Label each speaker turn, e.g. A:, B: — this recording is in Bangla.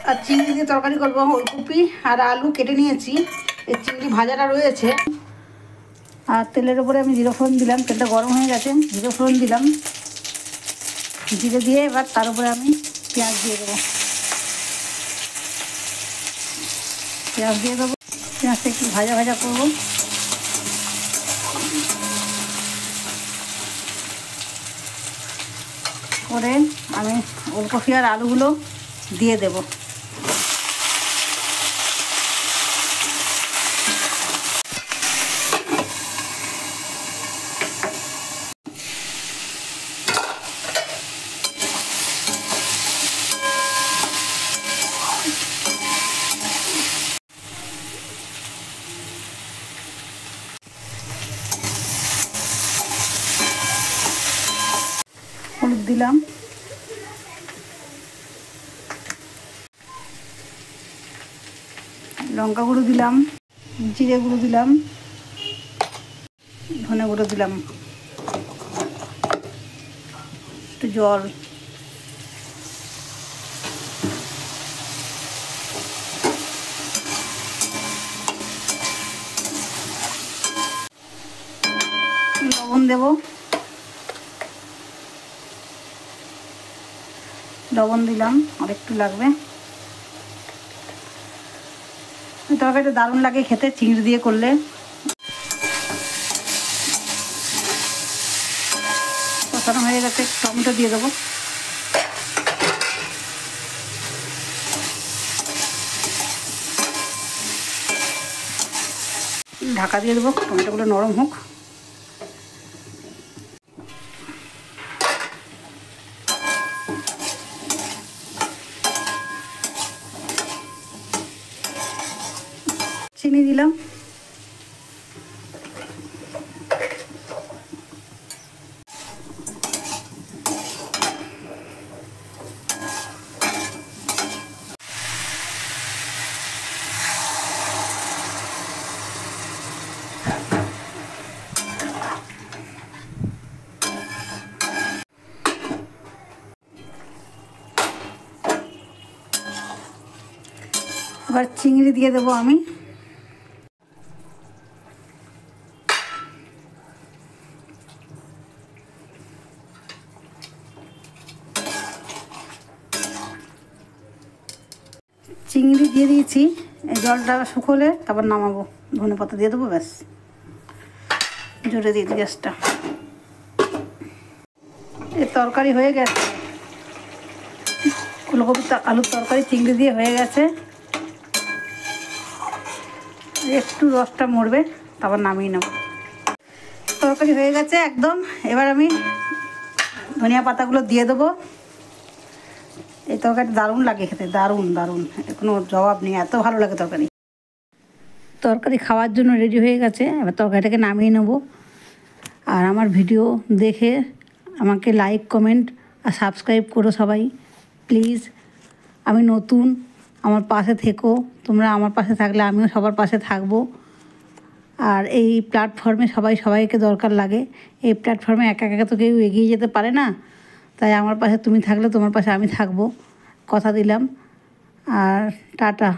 A: আর চিংড়ি দিয়ে তরকারি করবো। ওলকপি আর আলু কেটে নিয়েছি, এই চিংড়ি ভাজাটা রয়েছে। আর তেলের উপরে আমি জিরে ফোড়ন দিলাম, তেলটা গরম হয়ে গেছে, জিরে ফোড়ন দিলাম। জিরে দিয়ে এবার তার উপরে আমি পেঁয়াজ দিয়ে দেবো। পেঁয়াজ দিয়ে দেবো, পেঁয়াজটা একটু ভাজা ভাজা করবো। করে আমি ওলকপি আর আলুগুলো দিয়ে দেবো। হলুদ দিলাম, লঙ্কা গুঁড়ো দিলাম, জিরে গুঁড়ো দিলাম, ধনে গুঁড়ো দিলাম, একটু জল, লবণ দেব, লবণ দিলাম, আর একটু লাগবে। তরকারিটা দারুণ লাগে খেতে চিংড়ি দিয়ে করলে। কষানো হয়ে গেছে, টমেটো দিয়ে দেবো। ঢাকা দিয়ে দেবো, টমেটোগুলো নরম হোক। চিনি দিলাম, এবার চিংড়ি দিয়ে দেবো আমি। চিংড়ি দিয়ে দিয়েছি, এই জলটা শুকোলে তারপর নামাবো। ধনে পাতা দিয়ে দেবো, ব্যাস। জোরে দিয়ে দিই গ্যাসটা। এই তরকারি হয়ে গেছে, ফুলকপি আলুর তরকারি চিংড়ি দিয়ে হয়ে গেছে। একটু রসটা মরবে, তারপর নামিয়ে নেব। তরকারি হয়ে গেছে একদম। এবার আমি ধনিয়া পাতাগুলো দিয়ে দেবো। এই তরকারিটা দারুণ লাগে খেতে, দারুণ দারুণ, কোনো জবাব নেই, এত ভালো লাগে তরকারি। তরকারি খাওয়ার জন্য রেডি হয়ে গেছে, এবার তরকারিটাকে নামিয়ে নেব। আর আমার ভিডিও দেখে আমাকে লাইক, কমেন্ট আর সাবস্ক্রাইব করো সবাই প্লিজ। আমি নতুন, আমার পাশে থেকো। তোমরা আমার পাশে থাকলে আমিও সবার পাশে থাকবো। আর এই প্ল্যাটফর্মে সবাইকে দরকার লাগে। এই প্ল্যাটফর্মে একা একা তো কেউ এগিয়ে যেতে পারে না, তাই আমার পাশে তুমি থাকলে তোমার পাশে আমি থাকবো, কথা দিলাম। আর টাটা।